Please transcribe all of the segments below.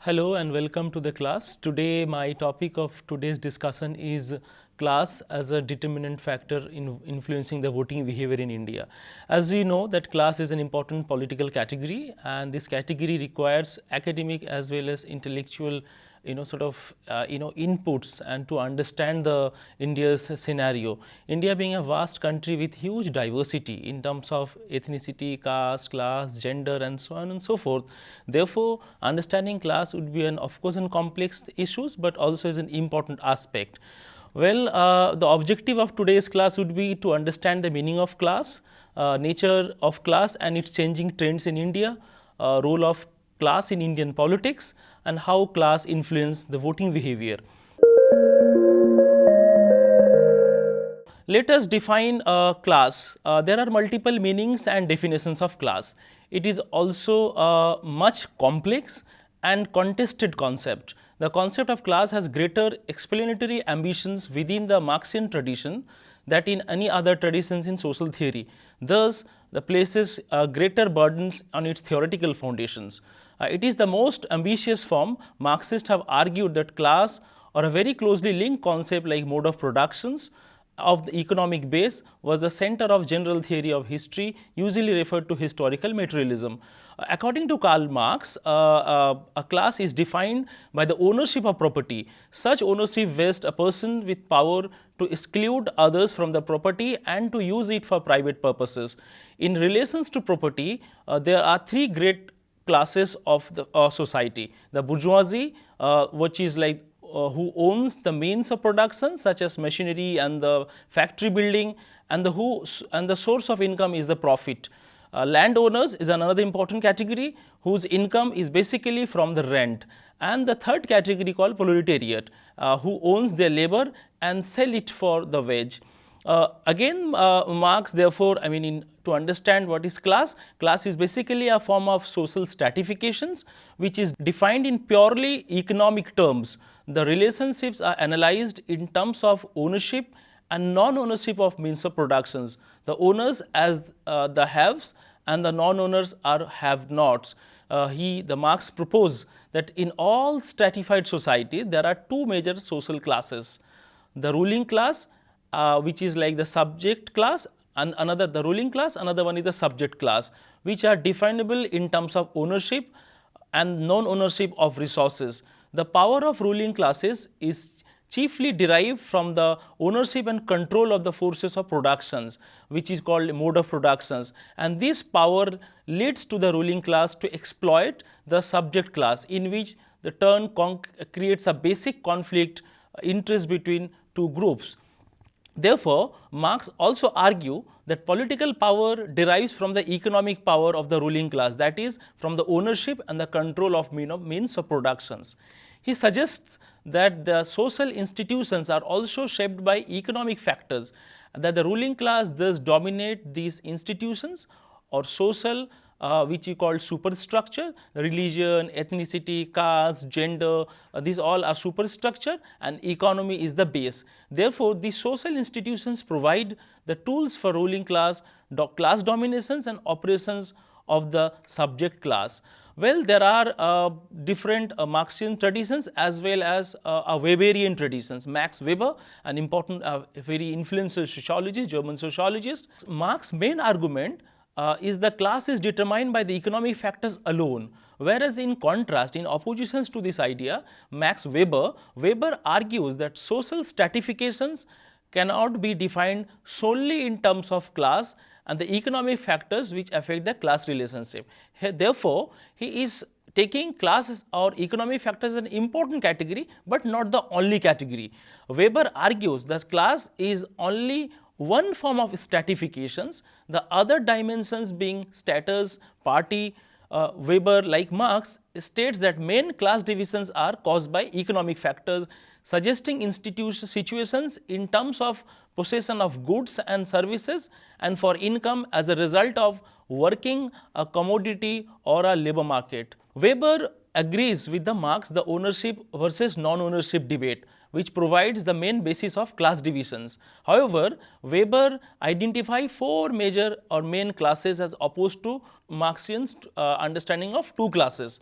Hello and welcome to the class. Today my topic of today's discussion is class as a determinant factor in influencing the voting behavior in India. As we know that class is an important political category, and this category requires academic as well as intellectual inputs and to understand the India's scenario. India being a vast country with huge diversity in terms of ethnicity, caste, class, gender and so on and so forth. Therefore, understanding class would be of course an complex issues, but also is an important aspect. Well, the objective of today's class would be to understand the meaning of class, nature of class and its changing trends in India, role of class in Indian politics, and how class influence the voting behavior. Let us define a class. There are multiple meanings and definitions of class. It is also a much complex and contested concept. The concept of class has greater explanatory ambitions within the Marxian tradition than in any other traditions in social theory. Thus, the places greater burdens on its theoretical foundations. It is the most ambitious form. Marxists have argued that class or a very closely linked concept like mode of productions of the economic base was the center of general theory of history, usually referred to historical materialism. According to Karl Marx, a class is defined by the ownership of property. Such ownership vests a person with power to exclude others from the property and to use it for private purposes. In relations to property, there are three great classes of the society: the bourgeoisie, which is like who owns the means of production such as machinery and the factory building, and the source of income is the profit. Landowners is another important category whose income is basically from the rent, and the third category called proletariat, who owns their labor and sell it for the wage. Marx therefore, to understand what is class, class is basically a form of social stratifications which is defined in purely economic terms. The relationships are analyzed in terms of ownership and non-ownership of means of productions. The owners as the haves and the non-owners are have-nots. The Marx proposed that in all stratified societies there are two major social classes: the ruling class, which is like the subject class, and another the ruling class, another one is the subject class, which are definable in terms of ownership and non-ownership of resources. The power of ruling classes is chiefly derived from the ownership and control of the forces of productions, which is called mode of productions, and this power leads to the ruling class to exploit the subject class, in which the turn creates a basic conflict interest between two groups. Therefore, Marx also argues that political power derives from the economic power of the ruling class, that is, from the ownership and the control of means of productions. He suggests that the social institutions are also shaped by economic factors, that the ruling class thus dominate these institutions or social, which he called superstructure. Religion, ethnicity, caste, gender, these all are superstructure, and economy is the base. Therefore, these social institutions provide the tools for ruling class, class dominations and operations of the subject class. Well, there are different Marxian traditions as well as Weberian traditions. Max Weber, an important, very influential sociologist, German sociologist. Marx's main argument is the class is determined by the economic factors alone, whereas in contrast, in opposition to this idea, Max Weber argues that social stratifications cannot be defined solely in terms of class and the economic factors which affect the class relationship. Therefore, he is taking class or economic factors as an important category, but not the only category. Weber argues that class is only one form of stratifications, the other dimensions being status, party. Weber, like Marx, states that main class divisions are caused by economic factors, suggesting situations in terms of possession of goods and services and for income as a result of working a commodity or a labor market. Weber agrees with the Marx the ownership versus non-ownership debate, which provides the main basis of class divisions. However, Weber identifies four major or main classes as opposed to Marxian understanding of two classes.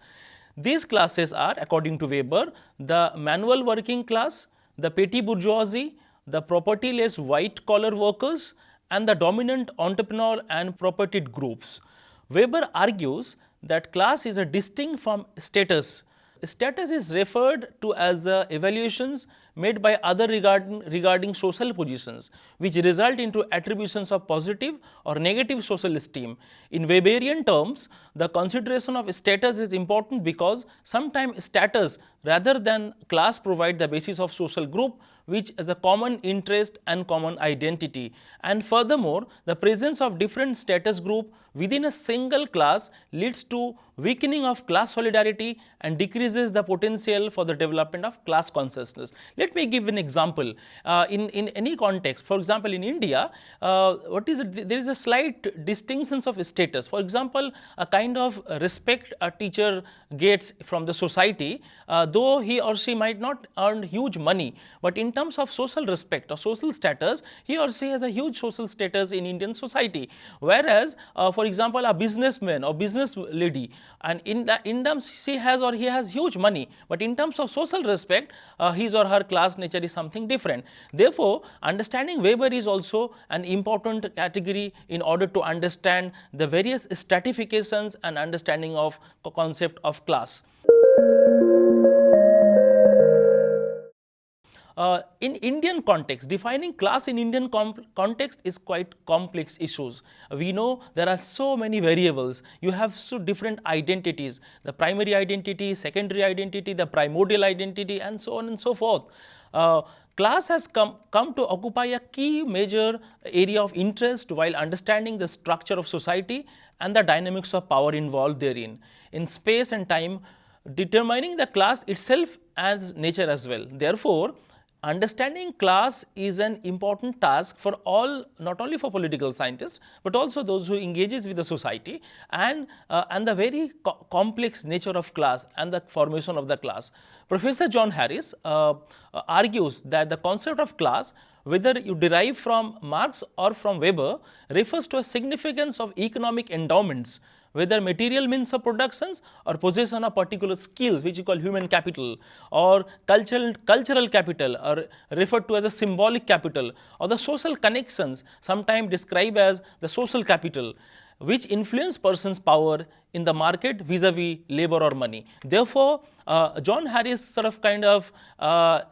These classes are, according to Weber, the manual working class, the petty bourgeoisie, the propertyless white collar workers, and the dominant entrepreneurial and propertied groups. Weber argues that class is a distinct from status. Status is referred to as the evaluations made by other regarding social positions, which result into attributions of positive or negative social esteem. In Weberian terms, the consideration of status is important because sometimes status rather than class provide the basis of social group, which is a common interest and common identity. And furthermore, the presence of different status group within a single class leads to weakening of class solidarity and decreases the potential for the development of class consciousness. Let me give an example. In any context, for example, in India, there is a slight distinctions of status. For example, a kind of respect a teacher gets from the society, though he or she might not earn huge money, but in terms of social respect or social status, he or she has a huge social status in Indian society. Whereas, for example, a businessman or business lady, and in terms she has or he has huge money, but in terms of social respect, his or her class nature is something different. Therefore, understanding Weber is also an important category in order to understand the various stratifications and understanding of the concept of class. In Indian context, defining class in Indian context is quite complex issues. We know there are so many variables. You have so different identities, the primary identity, secondary identity, the primordial identity, and so on and so forth. Class has come to occupy a key major area of interest while understanding the structure of society and the dynamics of power involved therein. In space and time, determining the class itself as nature as well. Therefore, understanding class is an important task for all, not only for political scientists, but also those who engages with the society and the very complex nature of class and the formation of the class. Professor John Harris argues that the concept of class, whether you derive from Marx or from Weber, refers to a significance of economic endowments, whether material means of productions or possession of particular skills, which you call human capital, or cultural capital, or referred to as a symbolic capital, or the social connections, sometimes described as the social capital, which influence person's power in the market vis-a-vis labor or money. Therefore, John Harris sort of kind of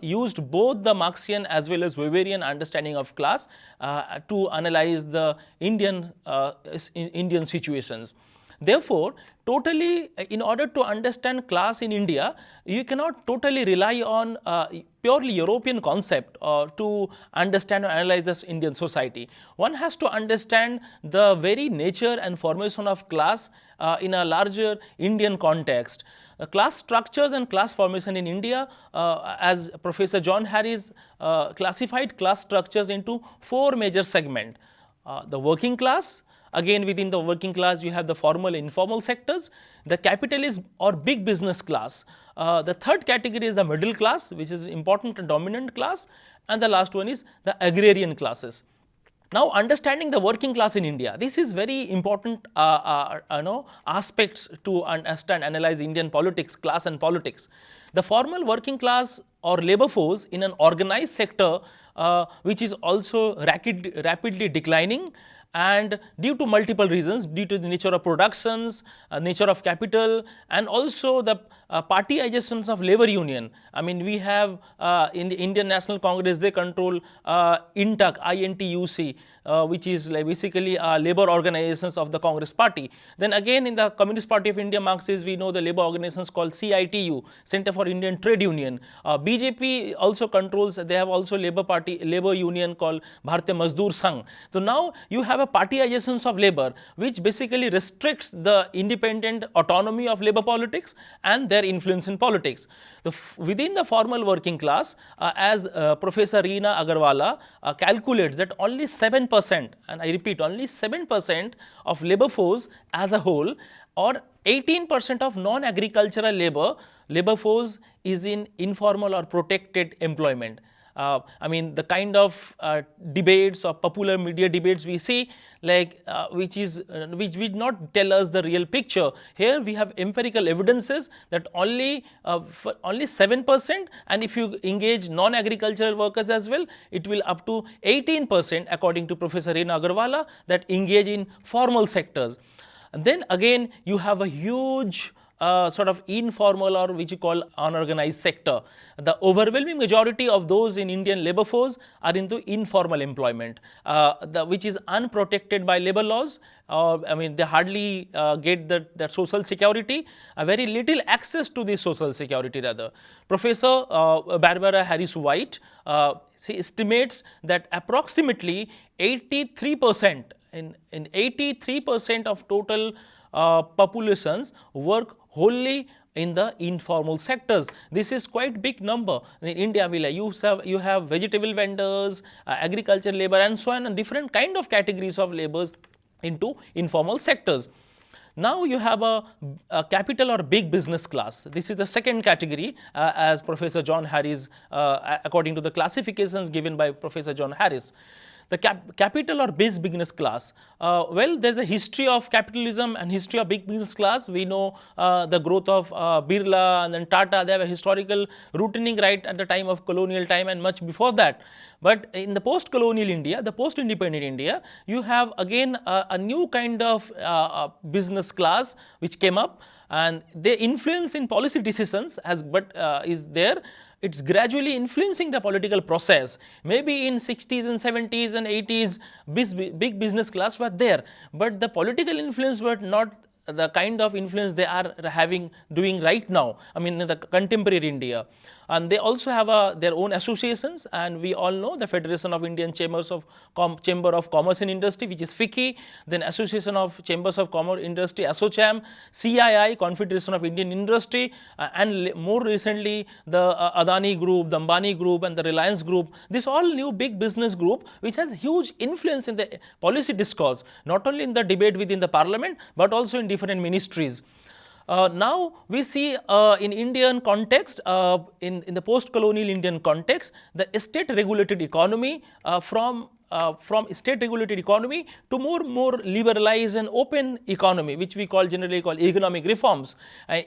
used both the Marxian as well as Weberian understanding of class to analyze the Indian situations. Therefore, totally, in order to understand class in India, you cannot totally rely on purely European concept to understand or analyze this Indian society. One has to understand the very nature and formation of class in a larger Indian context. Class structures and class formation in India, as Professor John Harris classified class structures into 4 major segments. The working class. Again, within the working class, you have the formal and informal sectors, the capitalist or big business class. The third category is the middle class, which is important and dominant class, and the last one is the agrarian classes. Now, understanding the working class in India, this is very important aspects to understand, analyze Indian politics, class and politics. The formal working class or labor force in an organized sector, which is also rapidly declining, and due to multiple reasons, due to the nature of productions, nature of capital, and also the partyizations of labor union. I mean, we have in the Indian National Congress, they control INTUC, INTUC, which is like basically labor organizations of the Congress party. Then again, in the Communist Party of India, Marxists, we know the labor organizations called CITU, Center for Indian Trade Union. BJP also controls, they have also labor union called Bharatiya Mazdoor Sangh. So now you have a partyizations of labor, which basically restricts the independent autonomy of labor politics and their influence in politics. Within the formal working class, as Professor Reena Agarwala calculates that only 7%, and I repeat, only 7% of labor force as a whole, or 18% of non-agricultural labor force is in informal or protected employment. I mean, the kind of debates or popular media debates we see, like which will not tell us the real picture. Here we have empirical evidences that only 7%, and if you engage non-agricultural workers as well, it will up to 18% according to Professor Reena Agarwala, that engage in formal sectors. And then again you have a huge sort of informal, or which you call unorganized sector. The overwhelming majority of those in Indian labour force are into informal employment, which is unprotected by labour laws. I mean, they hardly get that social security, very little access to this social security rather. Professor Barbara Harris White, she estimates that approximately 83%, in 83% of total populations work wholly in the informal sectors. This is quite big number. In India, you have vegetable vendors, agriculture labor, and so on, and different kind of categories of laborers into informal sectors. Now you have a capital or big business class. This is the second category, as Professor John Harris, according to the classifications given by Professor John Harris. The capital or big business class. Well, there's a history of capitalism and history of big business class. We know the growth of Birla and then Tata. They have a historical rooting right at the time of colonial time and much before that. But in the post-colonial India, the post-independent India, you have again a new kind of business class which came up, and their influence in policy decisions is there. It's gradually influencing the political process. Maybe in 60s and 70s and 80s, big business class were there, but the political influence were not the kind of influence they are doing right now, I mean, in the contemporary India. And they also have their own associations, and we all know the Federation of Indian Chambers of Chamber of Commerce and Industry, which is FICCI, then Association of Chambers of Commerce Industry, ASSOCHAM, CII, Confederation of Indian Industry, and more recently the Adani Group, the Ambani Group, and the Reliance Group. This all new big business group which has huge influence in the policy discourse, not only in the debate within the parliament, but also in different ministries. Now we see in Indian context, in the post-colonial Indian context, the state regulated economy from state regulated economy to more liberalized and open economy, which we generally call economic reforms.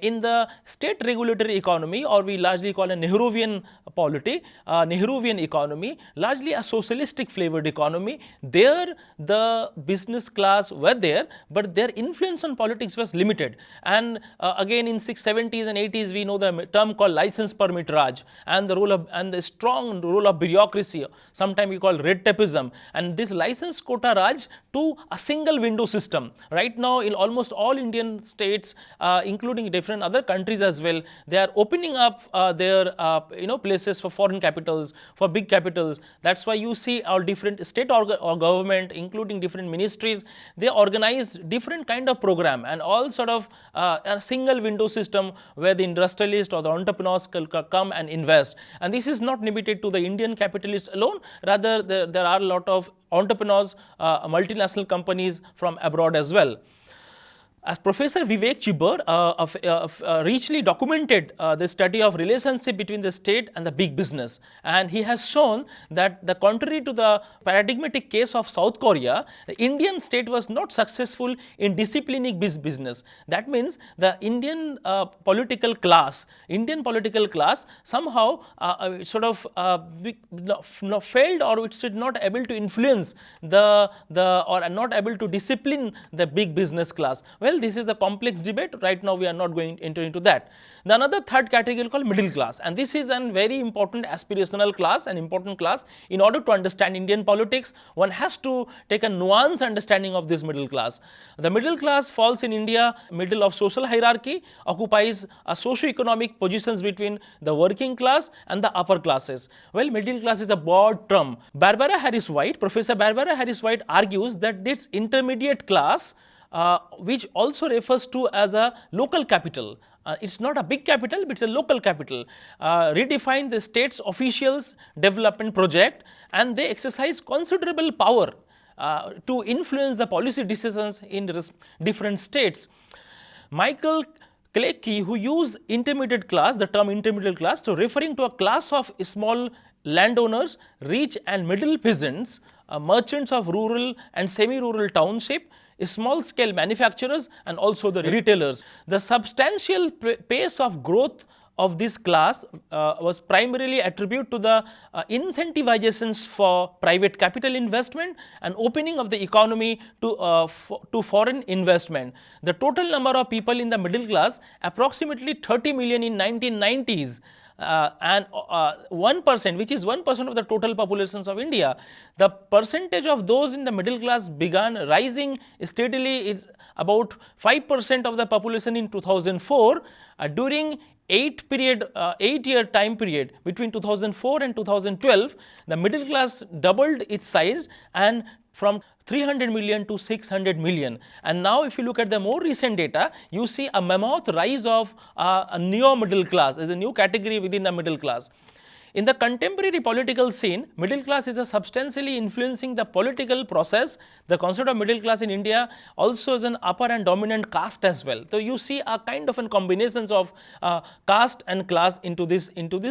In the state regulatory economy, or we largely call a Nehruvian polity, Nehruvian economy, largely a socialistic flavored economy. There the business class were there, but their influence on politics was limited. And again in 70s and 80s, we know the term called license permit Raj, and the strong role of bureaucracy, sometimes we call red tapeism. And this license quota Raj to a single window system. Right now in almost all Indian states, including different other countries as well, they are opening up their places for foreign capitals, for big capitals. That's why you see our different state or government, including different ministries, they organize different kind of program, and all sort of a single window system where the industrialists or the entrepreneurs can come and invest. And this is not limited to the Indian capitalists alone, rather there are a lot of entrepreneurs, multinational companies from abroad as well. As Professor Vivek Chibber richly documented the study of relationship between the state and the big business, and he has shown that the contrary to the paradigmatic case of South Korea, the Indian state was not successful in disciplining business. That means the Indian political class somehow sort of failed, or it should not able to influence or not able to discipline the big business class. Well, this is the complex debate. Right now we are not going into that. The another third category called middle class, and this is a very important aspirational class, an important class. In order to understand Indian politics, one has to take a nuanced understanding of this middle class. The middle class falls in India middle of social hierarchy, occupies a socio-economic positions between the working class and the upper classes. Well, middle class is a broad term. Professor Barbara Harris White argues that this intermediate class, which also refers to as a local capital. It's not a big capital, but it's a local capital. Redefine the state's officials' development project, and they exercise considerable power to influence the policy decisions in different states. Michael Kalecki, who used intermediate class, the term intermediate class, so referring to a class of small landowners, rich and middle peasants, merchants of rural and semi-rural township, small scale manufacturers, and also the retailers. The substantial pace of growth of this class was primarily attributed to the incentivizations for private capital investment and opening of the economy to foreign investment. The total number of people in the middle class, approximately 30 million in 1990s, and 1%, which is 1% of the total populations of India, the percentage of those in the middle class began rising steadily. It's about 5% of the population in 2004. During 8-year time period between 2004 and 2012, the middle class doubled its size, and from 300 million to 600 million. And now if you look at the more recent data, you see a mammoth rise of a neo middle class as a new category within the middle class. In the contemporary political scene, middle class is substantially influencing the political process. The concept of middle class in India also is an upper and dominant caste as well. So you see a kind of a combinations of caste and class into this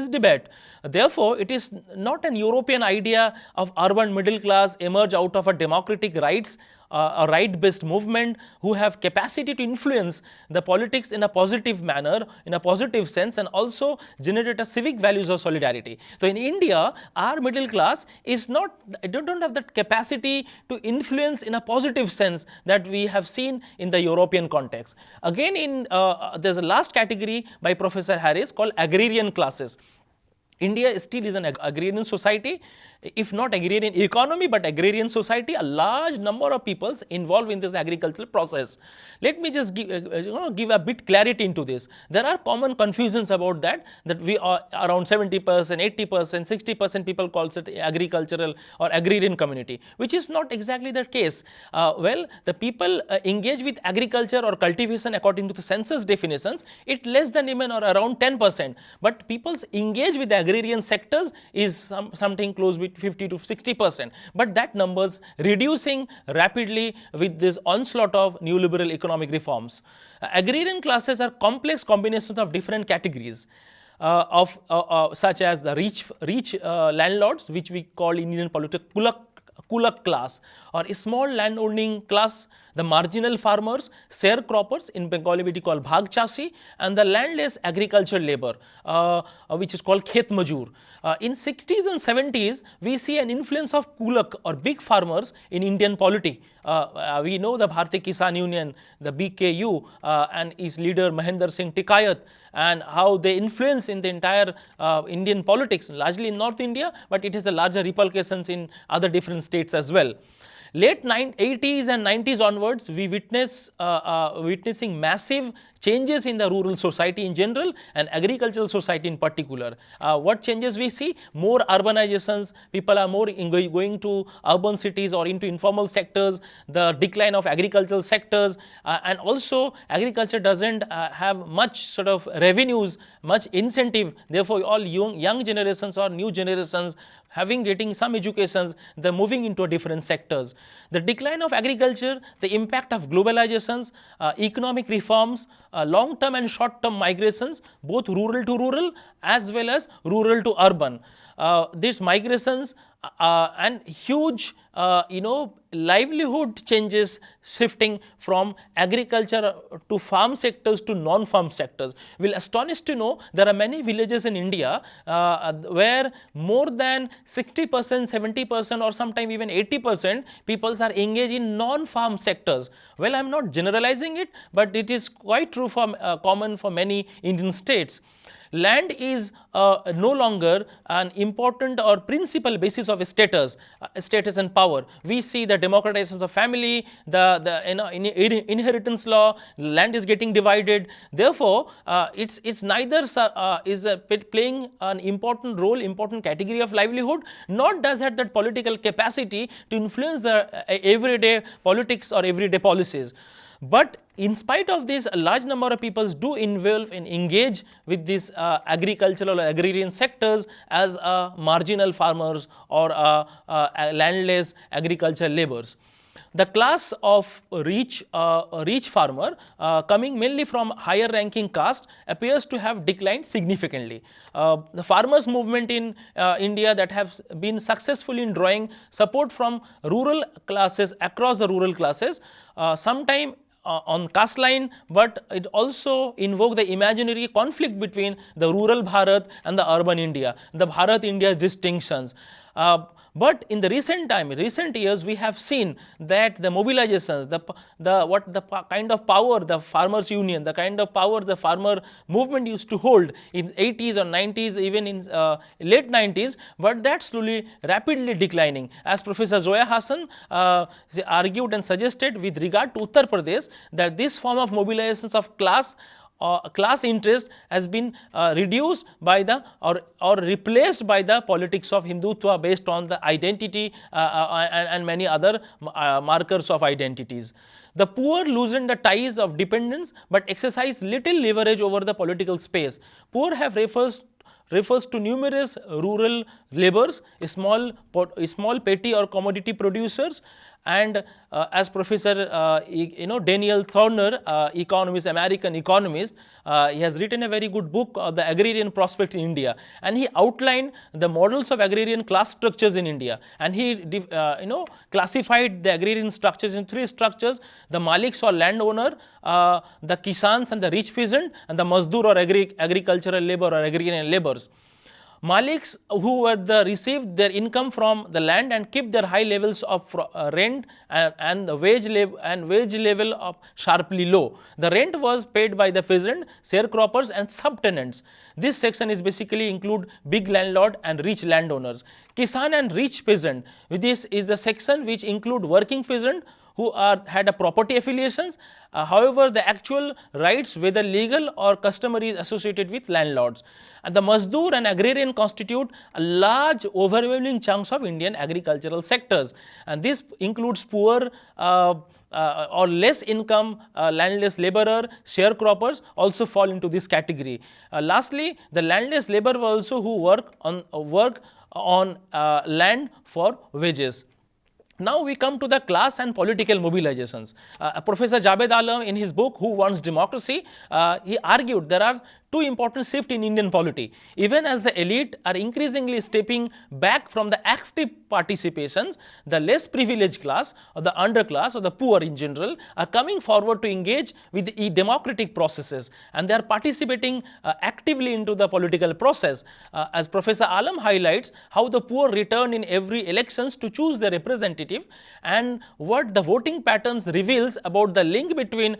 debate. Therefore, it is not an European idea of urban middle class emerge out of a democratic rights, a right-based movement who have capacity to influence the politics in a positive manner, in a positive sense, and also generate a civic values of solidarity. So in India, our middle class is not, don't have that capacity to influence in a positive sense that we have seen in the European context. Again, there's a last category by Professor Harris called agrarian classes. India still is an agrarian society, if not agrarian economy, but agrarian society. A large number of peoples involved in this agricultural process. Let me just give a bit clarity into this. There are common confusions about that we are around 70%, 80%, 60% people calls it agricultural or agrarian community, which is not exactly the case. Well, the people engage with agriculture or cultivation according to the census definitions, it less than even or around 10%, but people's engage with the agrarian sectors is something close with 50 to 60%, but that numbers reducing rapidly with this onslaught of neoliberal economic reforms. Agrarian classes are complex combinations of different categories such as the rich landlords, which we call in Indian politics kulak class, or a small landowning class, the marginal farmers, sharecroppers, in Bengali we call bhag chasi, and the landless agricultural labor, which is called khet majur. In 60s and 70s, we see an influence of kulak or big farmers in Indian polity. We know the Bharatiya Kisan Union, the BKU, and its leader Mahendra Singh Tikayat, and how they influence in the entire Indian politics, largely in North India, but it has a larger repercussions in other different states as well. Late 80s and 90s onwards, we witnessing massive changes in the rural society in general and agricultural society in particular. What changes we see? More urbanizations, people are more going to urban cities or into informal sectors, the decline of agricultural sectors, and also agriculture doesn't have much sort of revenues, much incentive. Therefore, all young generations or new generations getting some educations, they're moving into different sectors. The decline of agriculture, the impact of globalizations, economic reforms, long-term and short-term migrations, both rural to rural as well as rural to urban. These migrations and huge livelihood changes shifting from agriculture to farm sectors to non-farm sectors. We'll astonish to know there are many villages in India where more than 60%, 70% or sometimes even 80% people are engaged in non-farm sectors. Well, I'm not generalizing it, but it is quite true for common for many Indian states. Land is no longer an important or principal basis of status and power. We see the democratization of family, the inheritance law, land is getting divided. Therefore, it's neither is playing an important role, important category of livelihood, nor does it that political capacity to influence the everyday politics or everyday policies. But in spite of this, a large number of people do involve and engage with these agricultural or agrarian sectors as marginal farmers or landless agricultural laborers. The class of rich farmer coming mainly from higher ranking caste appears to have declined significantly. The farmers movement in India that have been successful in drawing support from rural classes across the rural classes, sometime on caste line, but it also invoked the imaginary conflict between the rural Bharat and the urban India, the Bharat-India distinctions. But in the recent years, we have seen that the mobilizations, the kind of power the farmers' union, the kind of power the farmer movement used to hold in 80s or 90s, even in late 90s, but that slowly, rapidly declining. As Professor Zoya Hassan argued and suggested with regard to Uttar Pradesh, that this form of mobilizations of class interest has been reduced by the or replaced by the politics of Hindutva based on the identity and many other markers of identities. The poor loosen the ties of dependence but exercise little leverage over the political space. Poor have refers to numerous rural laborers, small petty or commodity producers, and as Professor Daniel Thorner, American economist, he has written a very good book, The Agrarian Prospects in India, and he outlined the models of agrarian class structures in India, and he classified the agrarian structures in three structures: the Maliks or landowner, the Kisans and the rich peasant, and the Mazdoor or agricultural labor or agrarian laborers. Maliks who received their income from the land and kept their high levels of rent and the wage level of sharply low. The rent was paid by the peasant, sharecroppers and subtenants. This section is basically include big landlord and rich landowners. Kisan and rich peasant, this is the section which include working peasant who had a property affiliations. However, the actual rights, whether legal or customary, is associated with landlords. And the Mazdoor and agrarian constitute a large overwhelming chunks of Indian agricultural sectors, and this includes poor or less income landless laborer, sharecroppers also fall into this category. Lastly, the landless laborer also who work on land for wages. Now we come to the class and political mobilizations. Professor Javed Alam, in his book Who Wants Democracy, he argued there are two important shifts in Indian polity. Even as the elite are increasingly stepping back from the active participations, the less privileged class or the underclass or the poor in general are coming forward to engage with the democratic processes, and they are participating actively into the political process. As Professor Alam highlights how the poor return in every elections to choose their representative, and what the voting patterns reveals about the link between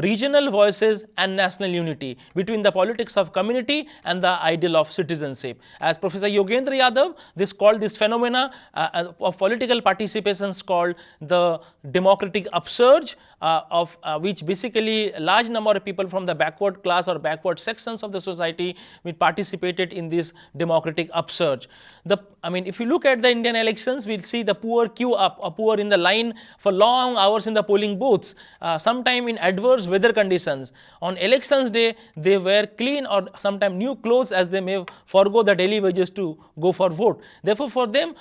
regional voices and national unity, between the politics of community and the ideal of citizenship. As Professor Yogendra Yadav, this phenomena of political participations called the democratic upsurge, of which basically a large number of people from the backward class or backward sections of the society participated in this democratic upsurge. If you look at the Indian elections, we'll see the poor queue up, or poor in the line for long hours in the polling booths, sometime in adverse weather conditions. On elections day, they wear clean or sometimes new clothes, as they may forego the daily wages to go for vote. Therefore, for them,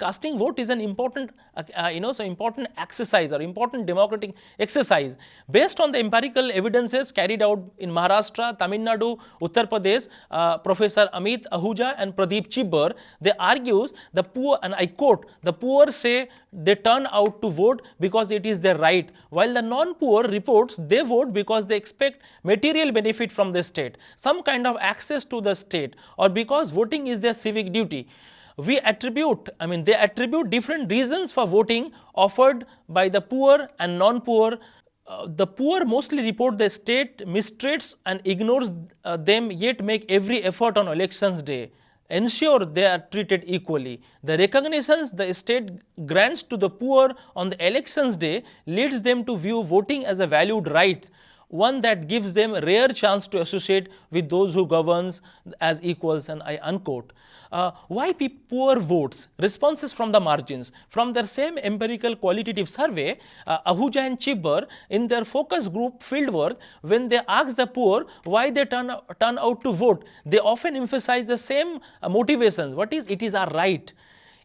casting vote is an important, important exercise or important democratic exercise. Based on the empirical evidences carried out in Maharashtra, Tamil Nadu, Uttar Pradesh, Professor Amit Ahuja and Pradeep Chibber, they argues the poor, and I quote, the poor say they turn out to vote because it is their right, while the non-poor reports they vote because they expect material benefit from the state, some kind of access to the state, or because voting is their civic duty. They attribute different reasons for voting offered by the poor and non-poor. The poor mostly report the state mistreats and ignores them, yet make every effort on elections day, ensure they are treated equally. The recognitions the state grants to the poor on the elections day leads them to view voting as a valued right, one that gives them a rare chance to associate with those who governs as equals, and I unquote. Why poor votes? Responses from the margins. From their same empirical qualitative survey, Ahuja and Chibber, in their focus group fieldwork, when they ask the poor why they turn out to vote, they often emphasize the same motivations. It is our right.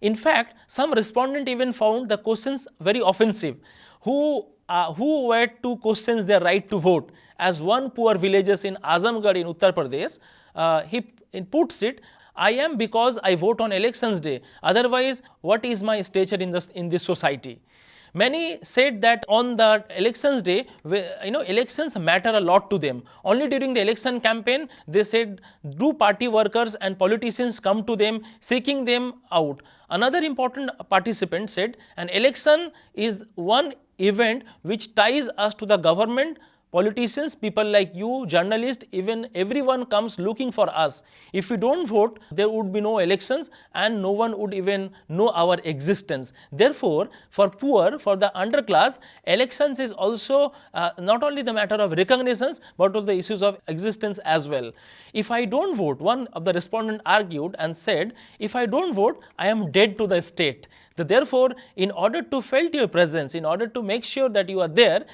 In fact, some respondents even found the questions very offensive. Who were to question their right to vote? As one poor villager in Azamgarh in Uttar Pradesh, he puts it, I am because I vote on elections day. Otherwise, what is my stature in this society? Many said that on the elections day, elections matter a lot to them. Only during the election campaign, they said, do party workers and politicians come to them, seeking them out. Another important participant said, an election is one event which ties us to the government. Politicians, people like you, journalists, even everyone comes looking for us. If we don't vote, there would be no elections and no one would even know our existence. Therefore, for poor, for the underclass, elections is also not only the matter of recognitions, but of the issues of existence as well. If I don't vote, one of the respondents argued and said, if I don't vote, I am dead to the state. Therefore, in order to felt your presence, in order to make sure that you are there,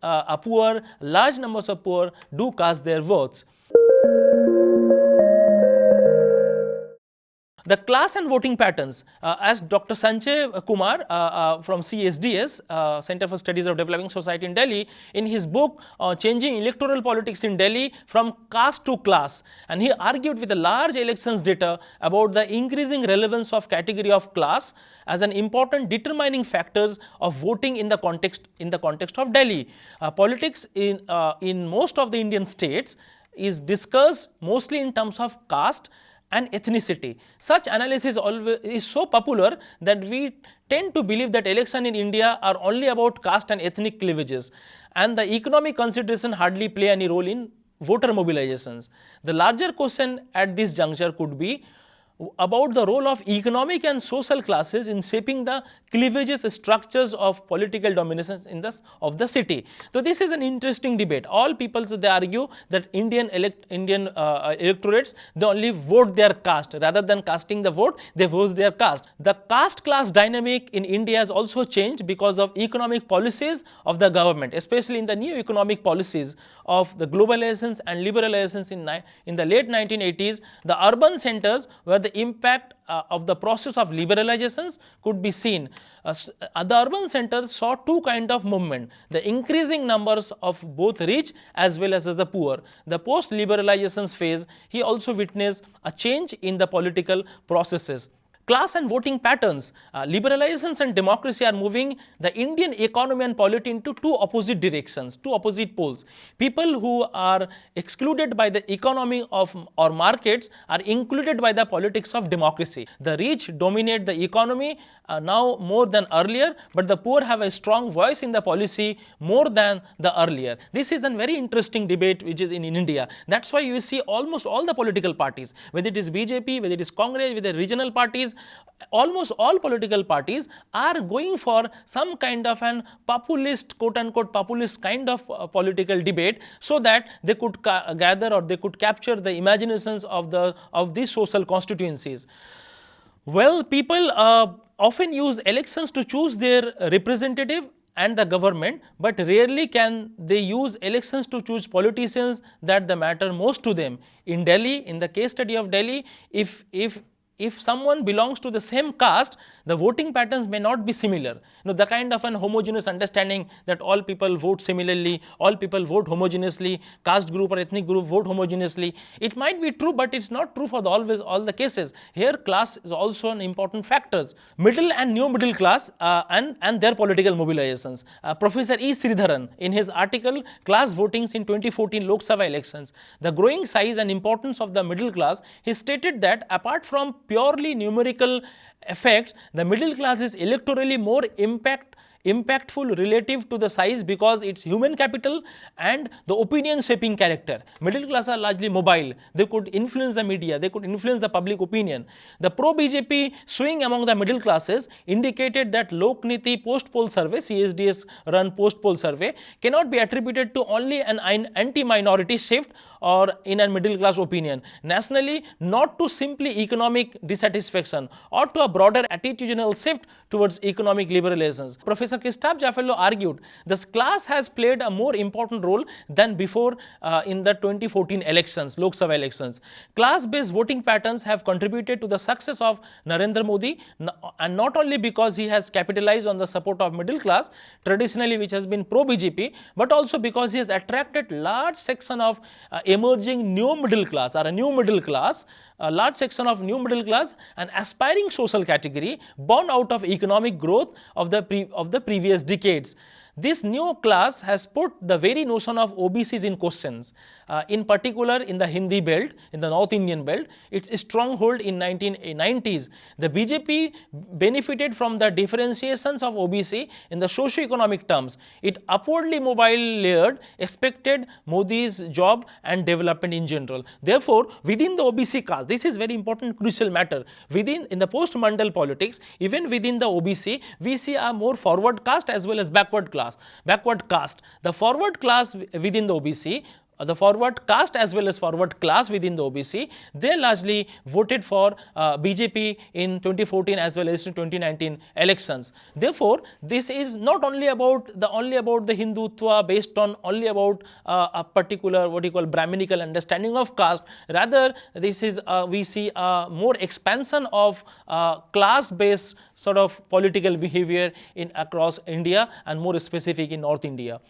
a poor, large numbers of poor do cast their votes. The class and voting patterns, as Dr. Sanjay Kumar from CSDS, Center for Studies of Developing Society in Delhi, in his book Changing Electoral Politics in Delhi from Caste to Class, and he argued with the large elections data about the increasing relevance of category of class as an important determining factors of voting in the context of Delhi. Politics in most of the Indian states is discussed mostly in terms of caste and ethnicity. Such analysis is so popular that we tend to believe that elections in India are only about caste and ethnic cleavages, and the economic consideration hardly play any role in voter mobilizations. The larger question at this juncture could be about the role of economic and social classes in shaping the cleavages structures of political dominance of the city. So this is an interesting debate. All people, they argue that Indian electorates, they only vote their caste rather than casting the vote, they vote their caste. The caste class dynamic in India has also changed because of economic policies of the government, especially in the new economic policies of the globalizations and liberalizations in the late 1980s. The urban centers where the impact of the process of liberalizations could be seen. The urban centers saw two kinds of movement, the increasing numbers of both rich as well as the poor. The post-liberalizations phase, he also witnessed a change in the political processes. Class and voting patterns, liberalizations and democracy are moving the Indian economy and polity into two opposite directions, two opposite poles. People who are excluded by the economy or markets are included by the politics of democracy. The rich dominate the economy now more than earlier, but the poor have a strong voice in the policy more than the earlier. This is a very interesting debate which is in India. That's why you see almost all the political parties, whether it is BJP, whether it is Congress, whether regional parties, almost all political parties are going for some kind of an populist, quote unquote populist kind of political debate, so that they could gather or they could capture the imaginations of these social constituencies. Well, people often use elections to choose their representative and the government, but rarely can they use elections to choose politicians that matter most to them. In Delhi, in the case study of Delhi, if someone belongs to the same caste, the voting patterns may not be similar. The kind of an homogeneous understanding that all people vote similarly, all people vote homogeneously, caste group or ethnic group vote homogeneously. It might be true, but it's not true for all the cases. Here, class is also an important factor. Middle and new middle class and their political mobilizations. Professor E. Sridharan, in his article Class Votings in 2014 Lok Sabha Elections, the growing size and importance of the middle class, he stated that apart from purely numerical effects, the middle class is electorally more impactful relative to the size because it's human capital and the opinion shaping character. Middle class are largely mobile. They could influence the media, they could influence the public opinion. The pro-BJP swing among the middle classes indicated that Lokniti post-poll survey, CSDS run post-poll survey, cannot be attributed to only an anti-minority shift or in a middle class opinion. Nationally, not to simply economic dissatisfaction or to a broader attitudinal shift towards economic liberalizations. Professor Professor Christoph Jaffello argued, this class has played a more important role than before in the 2014 elections, Lok Sabha elections. Class-based voting patterns have contributed to the success of Narendra Modi, and not only because he has capitalized on the support of middle class, traditionally which has been pro-BJP, but also because he has attracted large section of emerging new middle class or a new middle class, a large section of new middle class, an aspiring social category born out of economic growth of the previous decades. This new class has put the very notion of OBCs in questions. In particular, in the Hindi belt, in the North Indian belt, its stronghold in 1990s. The BJP benefited from the differentiations of OBC in the socio-economic terms. It upwardly mobile layered expected Modi's job and development in general. Therefore, within the OBC caste, this is very important, crucial matter. In the post-Mandal politics, even within the OBC, we see a more forward caste as well as backward caste. The forward class within the OBC, the forward caste as well as forward class within the OBC, they largely voted for BJP in 2014 as well as 2019 elections. Therefore, this is not only about the Hindutva based on only about a particular what you call Brahminical understanding of caste. Rather, this is we see a more expansion of class based sort of political behavior across India, and more specific in North India.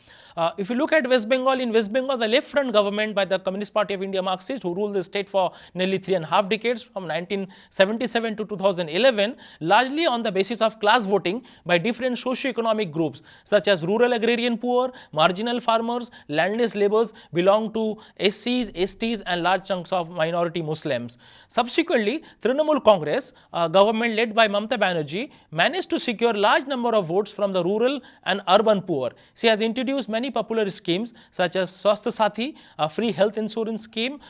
If you look at West Bengal, in West Bengal, the left front government by the Communist Party of India Marxists, who ruled the state for nearly 3.5 decades from 1977 to 2011, largely on the basis of class voting by different socio-economic groups such as rural agrarian poor, marginal farmers, landless laborers belong to SCs, STs and large chunks of minority Muslims. Subsequently, Trinamool Congress, government led by Mamata Banerjee, managed to secure large number of votes from the rural and urban poor. She has introduced many popular schemes such as Swasthya Sathi, a free health insurance scheme,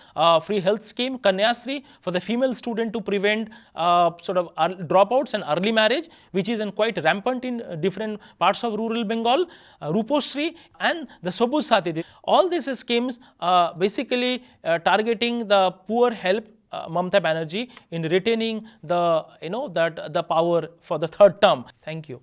free health scheme, Kanyasri for the female student to prevent dropouts and early marriage, which is quite rampant in different parts of rural Bengal, Ruposri and the Sabuj Sathi. All these schemes basically targeting the poor help Mamata Banerjee in retaining the power for the third term. Thank you.